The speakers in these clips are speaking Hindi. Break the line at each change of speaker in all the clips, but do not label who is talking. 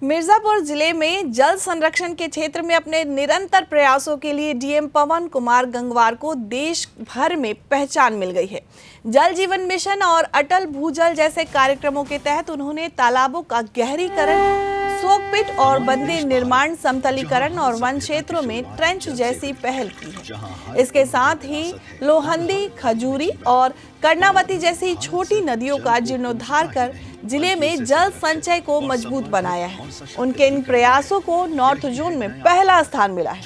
मिर्जापुर जिले में जल संरक्षण के क्षेत्र में अपने निरंतर प्रयासों के लिए डीएम पवन कुमार गंगवार को देश भर में पहचान मिल गई है। जल जीवन मिशन और अटल भूजल जैसे कार्यक्रमों के तहत उन्होंने तालाबों का गहरीकरण, सोकपिट और बंदे निर्माण, समतलीकरण और वन क्षेत्रों में ट्रेंच जैसी पहल की है। इसके साथ ही लोहंदी, खजूरी और कर्णावती जैसी छोटी नदियों का जीर्णोद्धार कर जिले में जल संचय को मजबूत बनाया है। उनके इन प्रयासों को नॉर्थ जोन में पहला स्थान मिला है।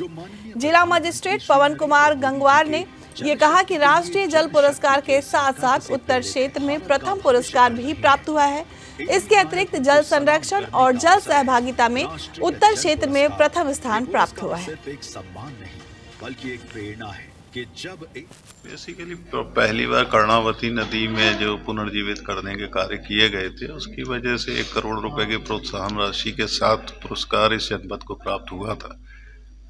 जिला मजिस्ट्रेट पवन कुमार गंगवार ने ये कहा कि राष्ट्रीय जल पुरस्कार के साथ साथ उत्तर क्षेत्र में प्रथम पुरस्कार भी प्राप्त हुआ है। इसके अतिरिक्त जल संरक्षण और जल सहभागिता में उत्तर क्षेत्र में प्रथम स्थान प्राप्त हुआ है।
बल्कि एक प्रेरणा है कि जब
बेसिकली पहली बार कर्णावती नदी में जो पुनर्जीवित करने के कार्य किए गए थे, उसकी वजह से 1 करोड़ रुपए की प्रोत्साहन राशि के साथ पुरस्कार इस जनपद को प्राप्त हुआ था।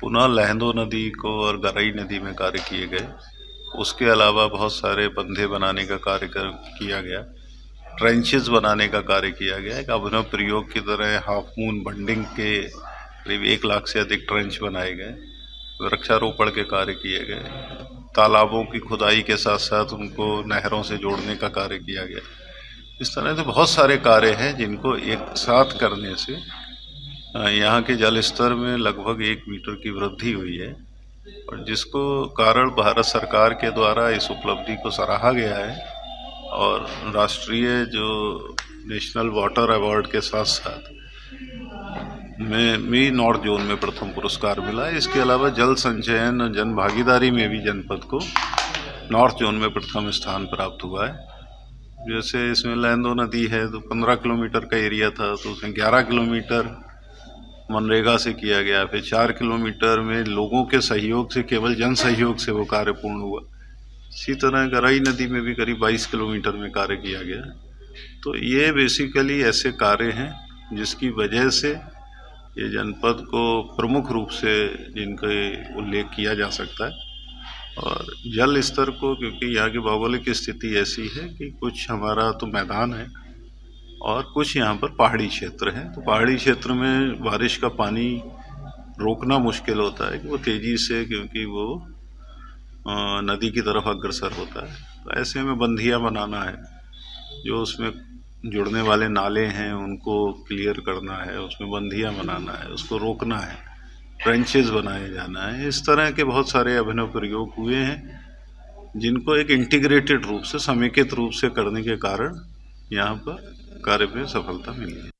पुनः लहंदो नदी को और गरई नदी में कार्य किए गए। उसके अलावा बहुत सारे बंधे बनाने का कार्य किया गया, ट्रेंचेस बनाने का कार्य किया गया। एक अभिनव प्रयोग की तरह हाफ मून बंडिंग के करीब 1 लाख से अधिक ट्रेंच बनाए गए, वृक्षारोपण के कार्य किए गए, तालाबों की खुदाई के साथ साथ उनको नहरों से जोड़ने का कार्य किया गया। इस तरह से बहुत सारे कार्य हैं जिनको एक साथ करने से यहाँ के जल स्तर में लगभग 1 मीटर की वृद्धि हुई है, और जिसको कारण भारत सरकार के द्वारा इस उपलब्धि को सराहा गया है। और राष्ट्रीय जो नेशनल वाटर अवार्ड के साथ साथ में भी नॉर्थ जोन में प्रथम पुरस्कार मिला है। इसके अलावा जल संचयन और जन भागीदारी में भी जनपद को नॉर्थ जोन में प्रथम स्थान प्राप्त हुआ है। जैसे इसमें लहंदो नदी है तो 15 किलोमीटर का एरिया था, तो उसमें 11 किलोमीटर मनरेगा से किया गया। फिर 4 किलोमीटर में लोगों के सहयोग से, केवल जन सहयोग से वो कार्य पूर्ण हुआ। इसी तरह गरई नदी में भी करीब 22 किलोमीटर में कार्य किया गया। तो ये बेसिकली ऐसे कार्य हैं जिसकी वजह से ये जनपद को प्रमुख रूप से जिनका उल्लेख किया जा सकता है। और जल स्तर को, क्योंकि यहाँ की भौगोलिक स्थिति ऐसी है कि कुछ हमारा तो मैदान है और कुछ यहाँ पर पहाड़ी क्षेत्र है, तो पहाड़ी क्षेत्र में बारिश का पानी रोकना मुश्किल होता है कि वो तेज़ी से, क्योंकि वो नदी की तरफ अग्रसर होता है। तो ऐसे में बंधियाँ बनाना है, जो उसमें जुड़ने वाले नाले हैं उनको क्लियर करना है, उसमें बंधियाँ बनाना है, उसको रोकना है, ट्रेंचेस बनाए जाना है। इस तरह के बहुत सारे अभिनव प्रयोग हुए हैं जिनको एक इंटीग्रेटेड रूप से, समेकित रूप से करने के कारण यहाँ पर कार्य में सफलता मिली है।